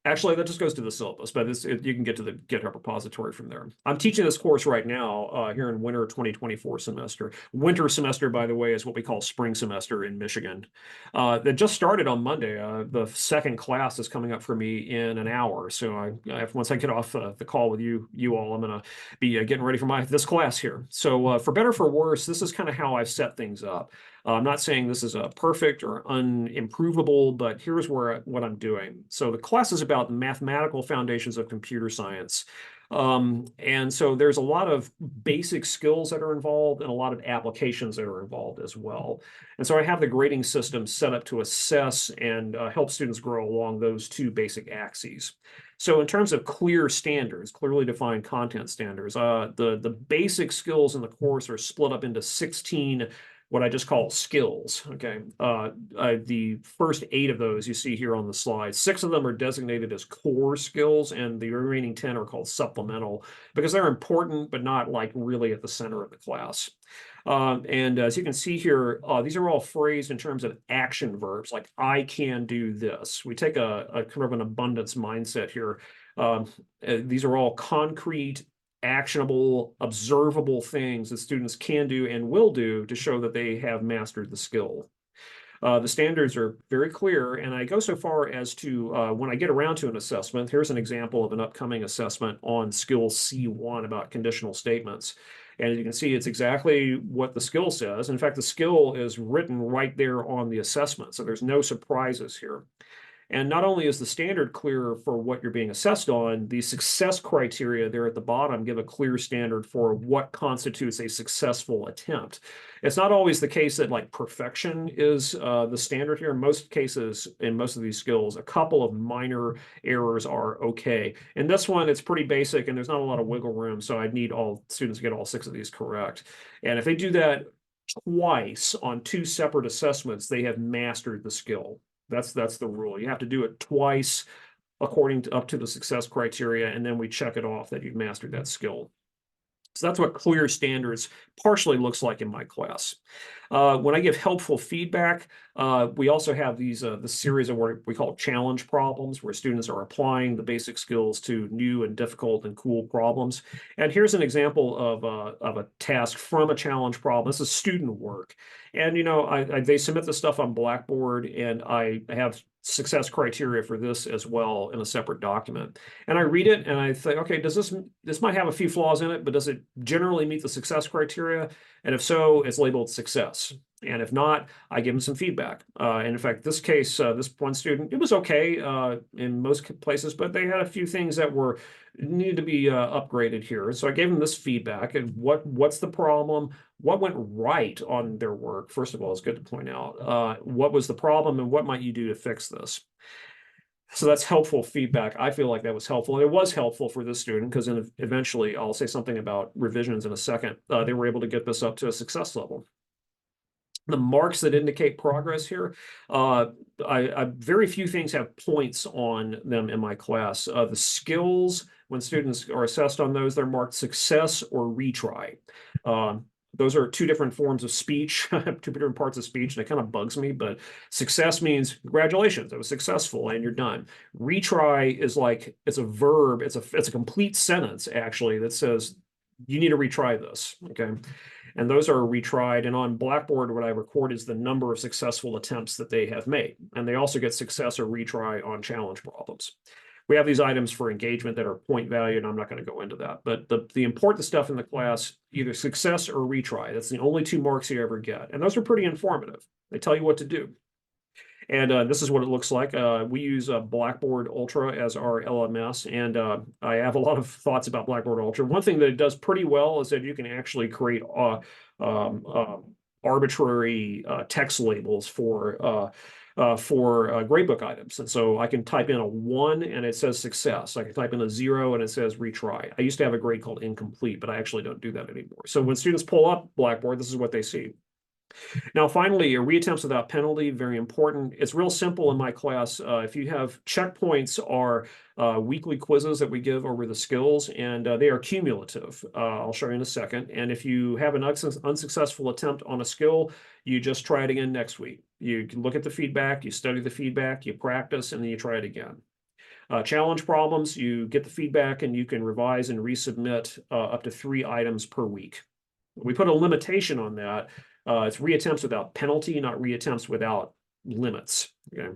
Actually, that just goes to the syllabus, but you can get to the GitHub repository from there. I'm teaching this course right now here in winter 2024 semester. Winter semester, by the way, is what we call spring semester in Michigan. That just started on Monday. The second class is coming up for me in an hour. So once I get off the call with you all, I'm going to be getting ready for this class here. So for better or for worse, this is kind of how I've set things up. I'm not saying this is a perfect or unimprovable, but here's what I'm doing. So the class is about the mathematical foundations of computer science. And so there's a lot of basic skills that are involved and a lot of applications that are involved as well. And so I have the grading system set up to assess and help students grow along those two basic axes. So in terms of clear standards, clearly defined content standards, the basic skills in the course are split up into 16 what I just call skills. Okay, the first 8 of those you see here on the slide. 6 of them are designated as core skills, and the remaining 10 are called supplemental because they're important, but not like really at the center of the class. And as you can see here, these are all phrased in terms of action verbs, like I can do this. We take a kind of an abundance mindset here. These are all concrete, actionable, observable things that students can do and will do to show that they have mastered the skill. The standards are very clear, and I go so far as to, when I get around to an assessment, here's an example of an upcoming assessment on skill C1 about conditional statements. And you can see it's exactly what the skill says. In fact, the skill is written right there on the assessment, so there's no surprises here. And not only is the standard clear for what you're being assessed on, the success criteria there at the bottom give a clear standard for what constitutes a successful attempt. It's not always the case that like perfection is the standard here. In most cases, in most of these skills, a couple of minor errors are okay. In this one, it's pretty basic and there's not a lot of wiggle room, so I need all students to get all 6 of these correct. And if they do that twice on 2 separate assessments, they have mastered the skill. That's the rule. You have to do it twice according to up to the success criteria, and then we check it off that you've mastered that skill. So that's what clear standards partially looks like in my class. When I give helpful feedback, we also have these the series of what we call challenge problems, where students are applying the basic skills to new and difficult and cool problems. And here's an example of a task from a challenge problem. This is student work. And, you know, they submit the stuff on Blackboard, and I have success criteria for this as well in a separate document. And I read it and I think, okay, this might have a few flaws in it, but does it generally meet the success criteria? And if so, it's labeled success. And if not, I give them some feedback. And in fact, this case, this one student, it was okay in most places, but they had a few things that needed to be upgraded here. So I gave them this feedback and what's the problem? What went right on their work? First of all, it's good to point out what was the problem and what might you do to fix this? So that's helpful feedback. I feel like that was helpful. And it was helpful for this student because eventually I'll say something about revisions in a second. They were able to get this up to a success level. The marks that indicate progress here, very few things have points on them in my class. The skills, when students are assessed on those, they're marked success or retry. Those are 2 different forms of speech, 2 different parts of speech, and it kind of bugs me, but success means congratulations, it was successful and you're done. Retry is like, it's a verb, it's a complete sentence actually that says you need to retry this, okay? And those are retried, and on Blackboard what I record is the number of successful attempts that they have made. And they also get success or retry on challenge problems. We have these items for engagement that are point value, and I'm not going to go into that. But the important stuff in the class, either success or retry, that's the only 2 marks you ever get. And those are pretty informative. They tell you what to do. And this is what it looks like. We use Blackboard Ultra as our LMS, and I have a lot of thoughts about Blackboard Ultra. One thing that it does pretty well is that you can actually create arbitrary text labels for gradebook items. And so I can type in a 1 and it says success. I can type in a 0 and it says retry. I used to have a grade called incomplete, but I actually don't do that anymore. So when students pull up Blackboard, this is what they see. Now, finally, reattempts without penalty, very important. It's real simple in my class. If you have checkpoints are weekly quizzes that we give over the skills, and they are cumulative. I'll show you in a second. And if you have an unsuccessful attempt on a skill, you just try it again next week. You can look at the feedback, you study the feedback, you practice, and then you try it again. Challenge problems, you get the feedback and you can revise and resubmit up to 3 items per week. We put a limitation on that. It's reattempts without penalty, not reattempts without limits. Okay.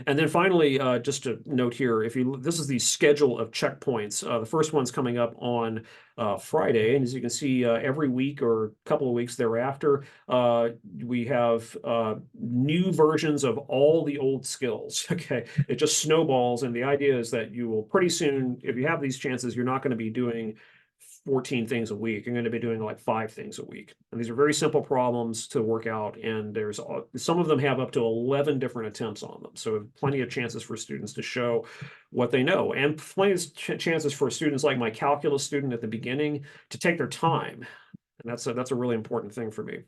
And then finally, just to note here, this is the schedule of checkpoints. The first one's coming up on Friday, and as you can see, every week or a couple of weeks thereafter, we have new versions of all the old skills. Okay, it just snowballs, and the idea is that you will pretty soon, if you have these chances, you're not going to be doing 14 things a week. You're going to be doing like 5 things a week. And these are very simple problems to work out. And there's some of them have up to 11 different attempts on them. So plenty of chances for students to show what they know, and plenty of chances for students like my calculus student at the beginning to take their time. And that's a really important thing for me.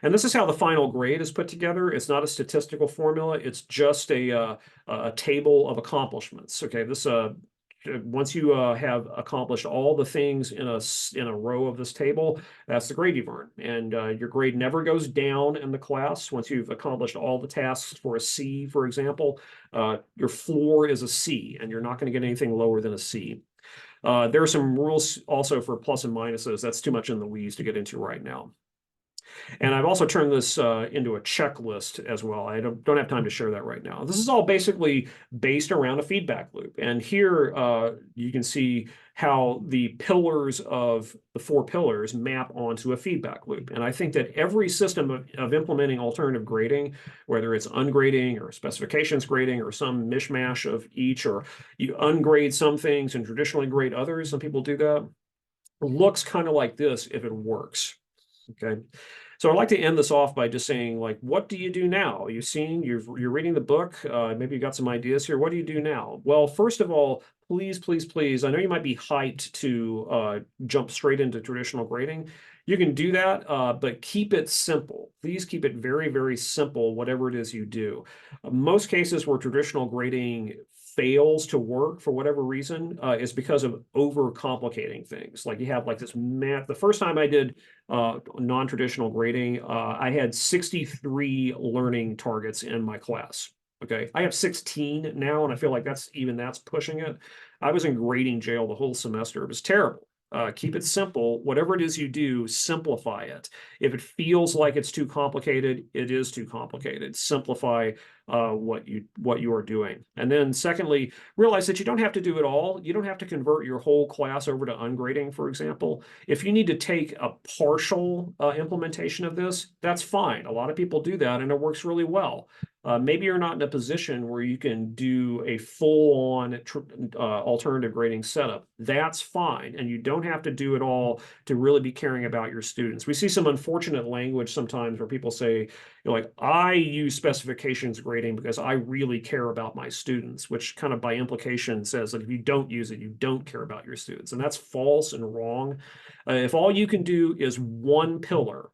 And this is how the final grade is put together. It's not a statistical formula. It's just a table of accomplishments. Okay, this once you have accomplished all the things in a row of this table, that's the grade you've earned. And your grade never goes down in the class. Once you've accomplished all the tasks for a C, for example, your floor is a C, and you're not going to get anything lower than a C. There are some rules also for plus and minuses. That's too much in the weeds to get into right now. And I've also turned this into a checklist as well. I don't have time to share that right now. This is all basically based around a feedback loop. And here you can see how the pillars of the 4 pillars map onto a feedback loop. And I think that every system of implementing alternative grading, whether it's ungrading or specifications grading or some mishmash of each, or you ungrade some things and traditionally grade others, some people do that, looks kind of like this if it works. Okay. So I'd like to end this off by just saying, like, what do you do now? You're reading the book. Maybe you got some ideas here. What do you do now? Well, first of all, please, please, please, I know you might be hyped to jump straight into traditional grading. You can do that, but keep it simple. Please keep it very, very simple, whatever it is you do. Most cases where traditional grading fails to work for whatever reason is because of overcomplicating things. Like you have like this math. The first time I did non-traditional grading, I had 63 learning targets in my class. Okay, I have 16 now, and I feel like that's pushing it. I was in grading jail the whole semester. It was terrible. Keep it simple. Whatever it is you do, simplify it. If it feels like it's too complicated, it is too complicated. Simplify what you are doing. And then secondly, realize that you don't have to do it all. You don't have to convert your whole class over to ungrading, for example. If you need to take a partial implementation of this, that's fine. A lot of people do that, and it works really well. Maybe you're not in a position where you can do a full-on alternative grading setup. That's fine, and you don't have to do it all to really be caring about your students. We see some unfortunate language sometimes where people say, you know, like, I use specifications grading because I really care about my students, which kind of by implication says that if you don't use it, you don't care about your students. And that's false and wrong. If all you can do is one pillar,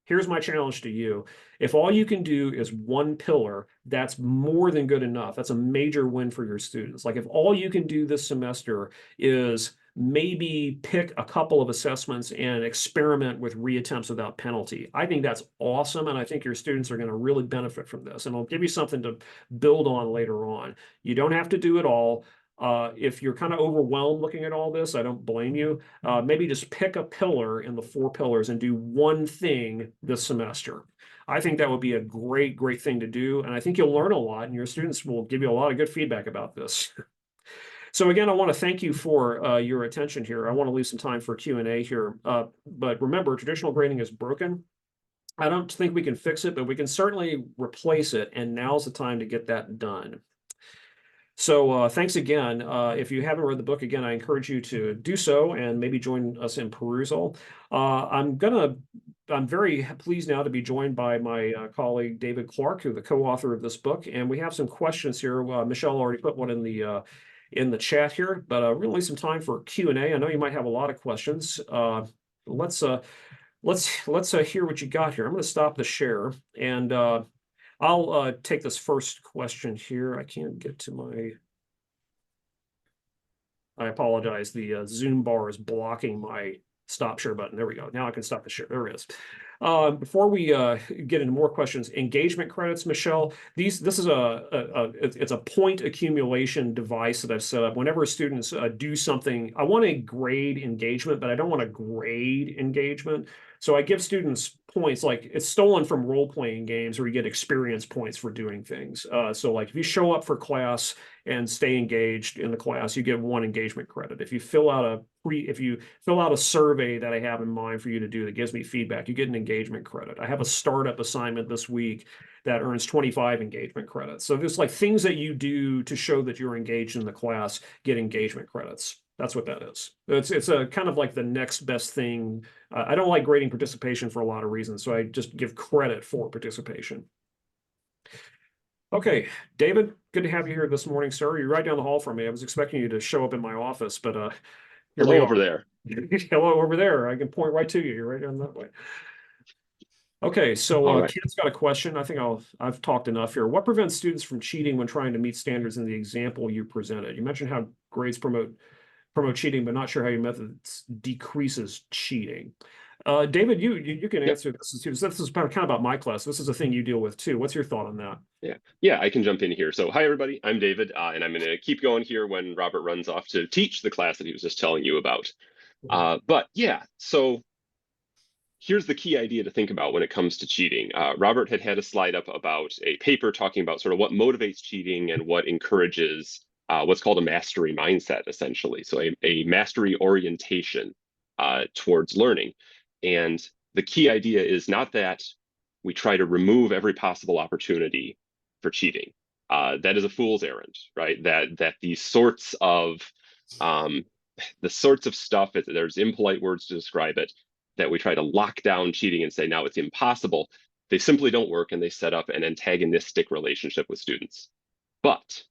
here's my challenge to you. If all you can do is one pillar, that's more than good enough. That's a major win for your students. Like if all you can do this semester is maybe pick a couple of assessments and experiment with reattempts without penalty, I think that's awesome. And I think your students are going to really benefit from this. And it'll give you something to build on later on. You don't have to do it all. If you're kind of overwhelmed looking at all this, I don't blame you. Maybe just pick a pillar in the 4 pillars and do one thing this semester. I think that would be a great, great thing to do. And I think you'll learn a lot, and your students will give you a lot of good feedback about this. So again, I want to thank you for your attention here. I want to leave some time for Q&A here. But remember, traditional grading is broken. I don't think we can fix it, but we can certainly replace it. And now's the time to get that done. So thanks again. If you haven't read the book, again, I encourage you to do so and maybe join us in perusal. I'm very pleased now to be joined by my colleague, David Clark, who's the co-author of this book. And we have some questions here. Michelle already put one in the chat here, but we're going to leave some time for Q&A. I know you might have a lot of questions. Let's hear what you got here. I'm going to stop the share, and I'll take this first question here. I can't get to I apologize. The Zoom bar is blocking my stop share button. There we go. Now I can stop the share. There it is. Before we get into more questions, engagement credits, Michelle, this is it's a point accumulation device that I've set up. Whenever students do something, I want to grade engagement, but I don't want to grade engagement. So I give students points, like it's stolen from role-playing games where you get experience points for doing things. So like if you show up for class and stay engaged in the class, you get 1 engagement credit. If you fill out a survey that I have in mind for you to do that gives me feedback, you get an engagement credit. I have a startup assignment this week that earns 25 engagement credits. So there's like things that you do to show that you're engaged in the class get engagement credits. That's what that is. It's a kind of like the next best thing. I don't like grading participation for a lot of reasons, so I just give credit for participation. Okay, David, good to have you here this morning, sir. You're right down the hall from me. I was expecting you to show up in my office, but here Hello we are. over there. Hello over there. I can point right to you. You're right down that way. Okay, so right. Ken's got a question. I think I've talked enough here. What prevents students from cheating when trying to meet standards in the example you presented? You mentioned how grades promote cheating, but not sure how your methods decreases cheating. David, you can answer this. This is kind of about my class. This is a thing you deal with too. What's your thought on that? Yeah, I can jump in here. So hi, everybody. I'm David, and I'm going to keep going here when Robert runs off to teach the class that he was just telling you about. But yeah, so here's the key idea to think about when it comes to cheating. Robert had a slide up about a paper talking about sort of what motivates cheating and what encourages what's called a mastery mindset, essentially. So a mastery orientation towards learning. And the key idea is not that we try to remove every possible opportunity for cheating. That is a fool's errand, right? That um, the sorts of stuff, there's impolite words to describe it, that we try to lock down cheating and say now it's impossible. They simply don't work, and they set up an antagonistic relationship with students. But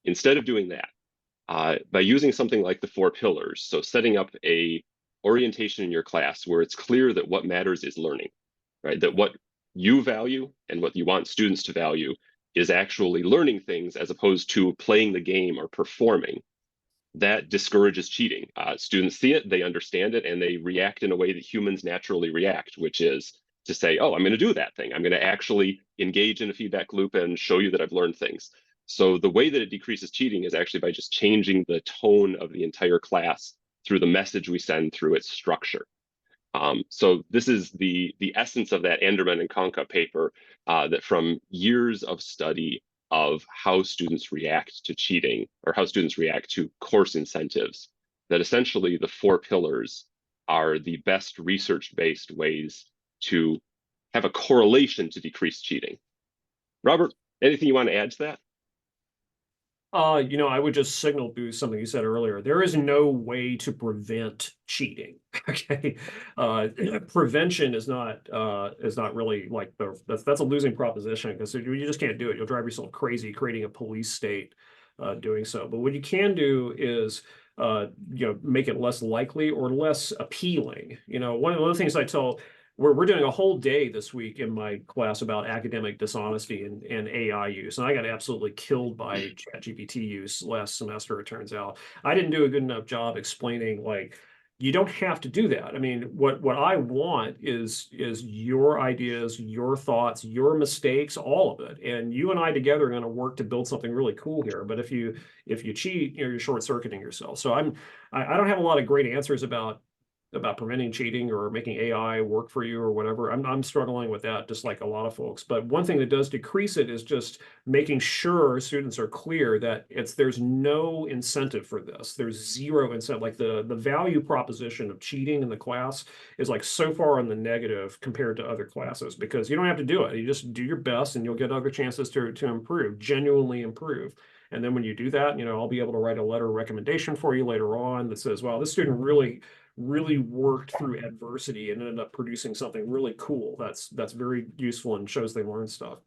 instead of doing that, by using something like the 4 pillars, so setting up a orientation in your class where it's clear that what matters is learning, right? That what you value and what you want students to value is actually learning things as opposed to playing the game or performing. That discourages cheating. Students see it, they understand it, and they react in a way that humans naturally react, which is to say, oh, I'm going to do that thing. I'm going to actually engage in a feedback loop and show you that I've learned things. So the way that it decreases cheating is actually by just changing the tone of the entire class through the message we send through its structure. So this is the essence of that Anderman and Konka paper, that from years of study of how students react to cheating or how students react to course incentives, that essentially the 4 pillars are the best research-based ways to have a correlation to decrease cheating. Robert, anything you want to add to that? I would just signal boost something you said earlier. There is no way to prevent cheating. Okay. Prevention is not really like that's a losing proposition because you just can't do it. You'll drive yourself crazy creating a police state doing so. But what you can do is make it less likely or less appealing. One of the things I tell we're doing a whole day this week in my class about academic dishonesty and AI use. And I got absolutely killed by ChatGPT use last semester, it turns out. I didn't do a good enough job explaining, like, you don't have to do that. I mean, what I want is your ideas, your thoughts, your mistakes, all of it. And you and I together are going to work to build something really cool here. But if you cheat, you're short circuiting yourself. So I don't have a lot of great answers about preventing cheating or making AI work for you or whatever. I'm struggling with that, just like a lot of folks. But one thing that does decrease it is just making sure students are clear that there's no incentive for this. There's zero incentive. Like the value proposition of cheating in the class is like so far on the negative compared to other classes because you don't have to do it. You just do your best and you'll get other chances to improve, genuinely improve. And then when you do that, I'll be able to write a letter of recommendation for you later on that says, well, this student really worked through adversity and ended up producing something really cool. That's very useful and shows they learn stuff.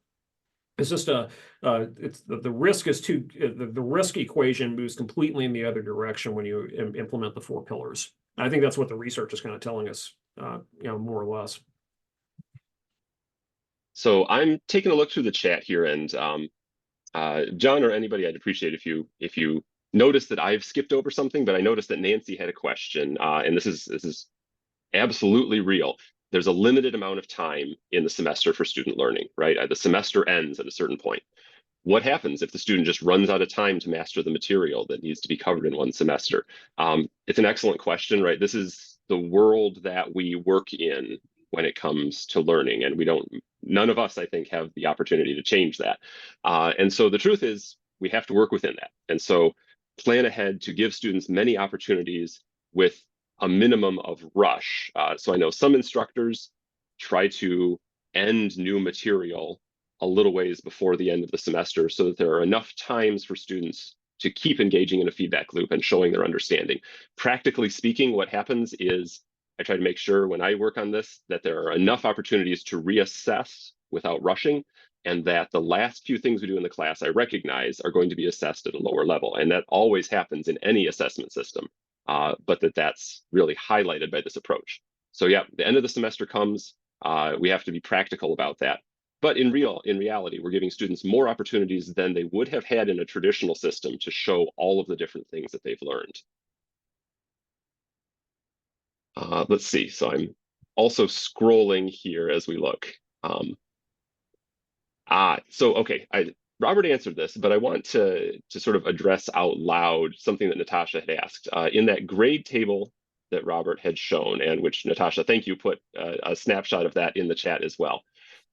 It's just it's the risk is the risk equation moves completely in the other direction when you implement the 4 pillars. I think that's what the research is kind of telling us, more or less. So I'm taking a look through the chat here, and John or anybody, I'd appreciate if you notice that I've skipped over something, but I noticed that Nancy had a question, and this is absolutely real. There's a limited amount of time in the semester for student learning, right? The semester ends at a certain point. What happens if the student just runs out of time to master the material that needs to be covered in one semester? It's an excellent question, right? This is the world that we work in when it comes to learning, and none of us, I think, have the opportunity to change that. And so the truth is we have to work within that. And so plan ahead to give students many opportunities with a minimum of rush. So I know some instructors try to end new material a little ways before the end of the semester so that there are enough times for students to keep engaging in a feedback loop and showing their understanding. Practically speaking, what happens is I try to make sure when I work on this that there are enough opportunities to reassess without rushing, and that the last few things we do in the class I recognize are going to be assessed at a lower level. And that always happens in any assessment system, but that's really highlighted by this approach. So yeah, the end of the semester comes, we have to be practical about that. But in reality, we're giving students more opportunities than they would have had in a traditional system to show all of the different things that they've learned. Let's see, so I'm also scrolling here as we look. Okay, Robert answered this, but I want to sort of address out loud something that Natasha had asked. In that grade table that Robert had shown, and which Natasha, thank you, put a snapshot of that in the chat as well.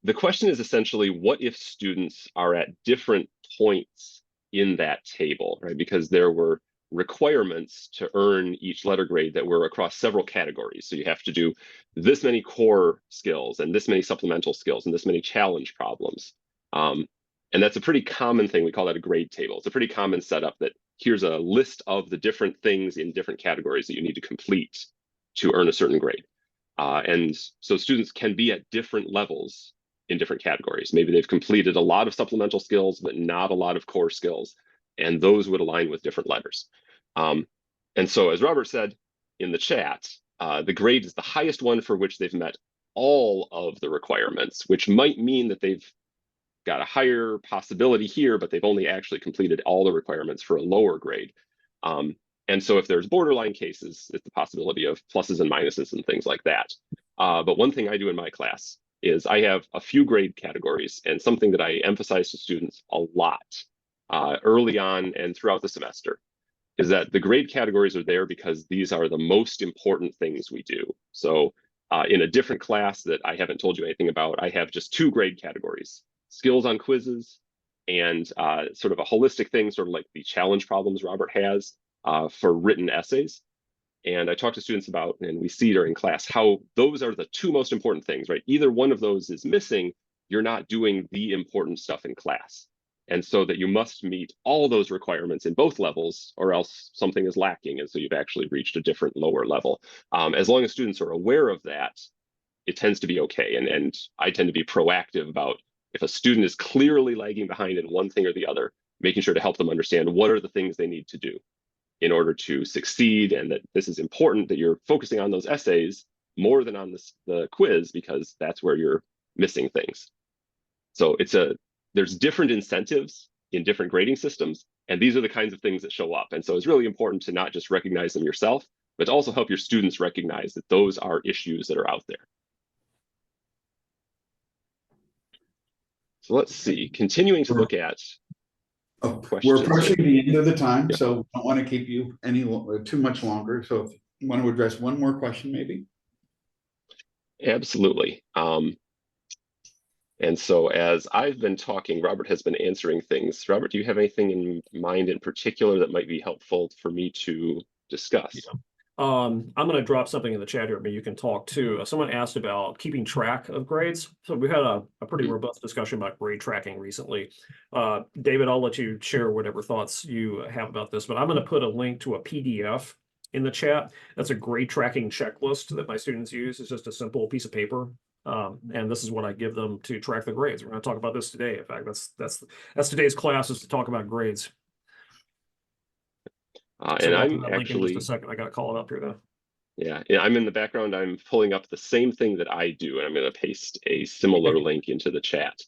The question is essentially, what if students are at different points in that table, right? Because there were requirements to earn each letter grade that were across several categories. So you have to do this many core skills and this many supplemental skills and this many challenge problems. And that's a pretty common thing. We call that a grade table. It's a pretty common setup that here's a list of the different things in different categories that you need to complete to earn a certain grade. And so students can be at different levels in different categories. Maybe they've completed a lot of supplemental skills, but not a lot of core skills. And those would align with different letters. And so as Robert said in the chat, the grade is the highest one for which they've met all of the requirements, which might mean that they've got a higher possibility here, but they've only actually completed all the requirements for a lower grade. And so if there's borderline cases, it's the possibility of pluses and minuses and things like that. But one thing I do in my class is I have a few grade categories, and something that I emphasize to students a lot early on and throughout the semester is that the grade categories are there because these are the most important things we do. So in a different class that I haven't told you anything about, I have just 2 grade categories: skills on quizzes and sort of a holistic thing, sort of like the challenge problems Robert has for written essays. And I talk to students about, and we see during class, how those are the 2 most important things, right? Either one of those is missing, you're not doing the important stuff in class. And so that you must meet all those requirements in both levels, or else something is lacking. And so you've actually reached a different lower level. As long as students are aware of that, it tends to be okay. And I tend to be proactive about, if a student is clearly lagging behind in one thing or the other, making sure to help them understand what are the things they need to do in order to succeed, and that this is important, that you're focusing on those essays more than on the quiz, because that's where you're missing things. So there's different incentives in different grading systems, and these are the kinds of things that show up. And so it's really important to not just recognize them yourself, but to also help your students recognize that those are issues that are out there. So let's see, continuing to look at we're approaching the end of the time, yeah. So I don't want to keep you too much longer. So if you want to address one more question, maybe. Absolutely. And so as I've been talking, Robert has been answering things. Robert, do you have anything in mind in particular that might be helpful for me to discuss? Yeah. I'm going to drop something in the chat here, but you can talk too. Someone asked about keeping track of grades. So we had a pretty robust discussion about grade tracking recently. David, I'll let you share whatever thoughts you have about this, but I'm going to put a link to a PDF in the chat. That's a grade tracking checklist that my students use. It's just a simple piece of paper. And this is what I give them to track the grades. We're going to talk about this today. In fact, that's today's class, is to talk about grades. And I'm actually, in just a second. I got to call it up here though. Yeah, I'm in the background. I'm pulling up the same thing that I do, and I'm going to paste a similar link into the chat.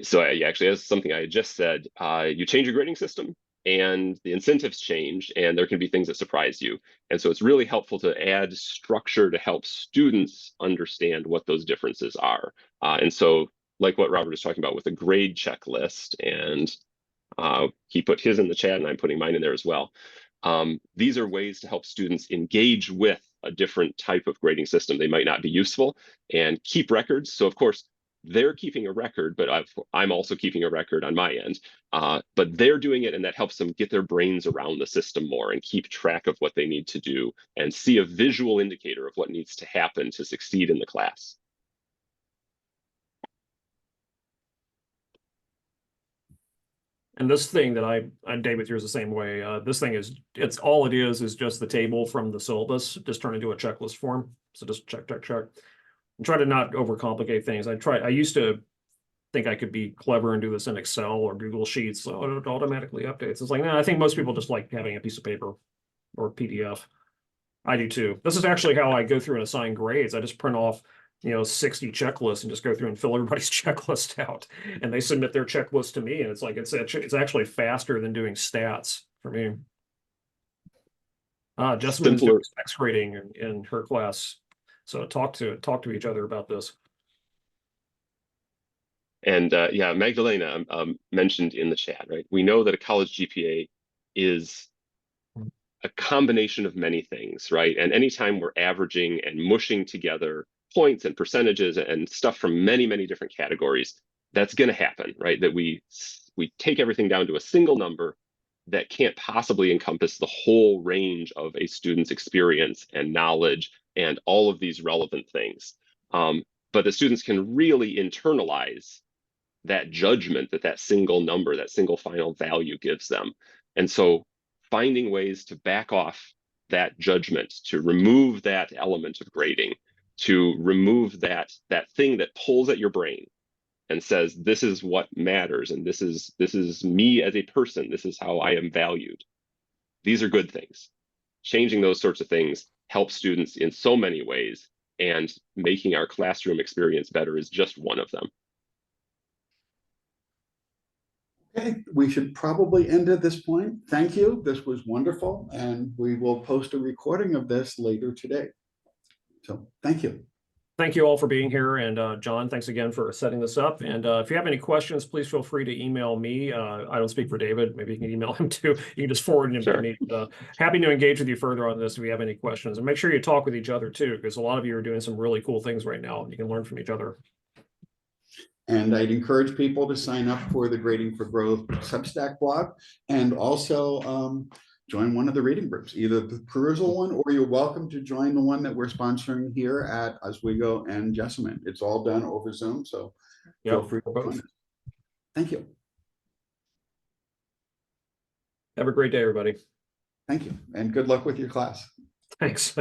So actually, as something I just said, you change your grading system, and the incentives change, and there can be things that surprise you. And so it's really helpful to add structure to help students understand what those differences are. And so, like what Robert is talking about with a grade checklist, and he put his in the chat, and I'm putting mine in there as well. These are ways to help students engage with a different type of grading system. They might not be useful, and keep records. So of course, they're keeping a record, but I'm also keeping a record on my end. But they're doing it, and that helps them get their brains around the system more and keep track of what they need to do and see a visual indicator of what needs to happen to succeed in the class. And this thing that David, yours the same way. This thing it's all it is just the table from the syllabus, just turned into a checklist form. So just check. And try to not overcomplicate things. I used to think I could be clever and do this in Excel or Google Sheets, so it automatically updates. It's like, no, I think most people just like having a piece of paper or PDF. I do too. This is actually how I go through and assign grades. I just print off 60 checklists and just go through and fill everybody's checklist out, and they submit their checklist to me, and it's like it's actually faster than doing stats for me. Jessamine doing specs grading in her class, so talk to each other about this. And yeah, Magdalena mentioned in the chat, right? We know that a college GPA is a combination of many things, right? And anytime we're averaging and mushing together points and percentages and stuff from many, many different categories, that's going to happen, right? That we take everything down to a single number that can't possibly encompass the whole range of a student's experience and knowledge and all of these relevant things. But the students can really internalize that judgment that single number, that single final value gives them. And so finding ways to back off that judgment, to remove that element of grading, to remove that thing that pulls at your brain and says, this is what matters, and this is me as a person, this is how I am valued. These are good things. Changing those sorts of things helps students in so many ways, and making our classroom experience better is just one of them. Okay, we should probably end at this point. Thank you. This was wonderful, and we will post a recording of this later today. So thank you. Thank you all for being here. And John, thanks again for setting this up. And if you have any questions, please feel free to email me. I don't speak for David. Maybe you can email him too. You can just forward him to me. Happy to engage with you further on this if you have any questions. And make sure you talk with each other too, because a lot of you are doing some really cool things right now, and you can learn from each other. And I'd encourage people to sign up for the Grading for Growth Substack blog, and also join one of the reading groups, either the perusal one, or you're welcome to join the one that we're sponsoring here at Oswego and Jessamine. It's all done over Zoom, so feel free to join us. Thank you. Have a great day, everybody. Thank you, and good luck with your class. Thanks.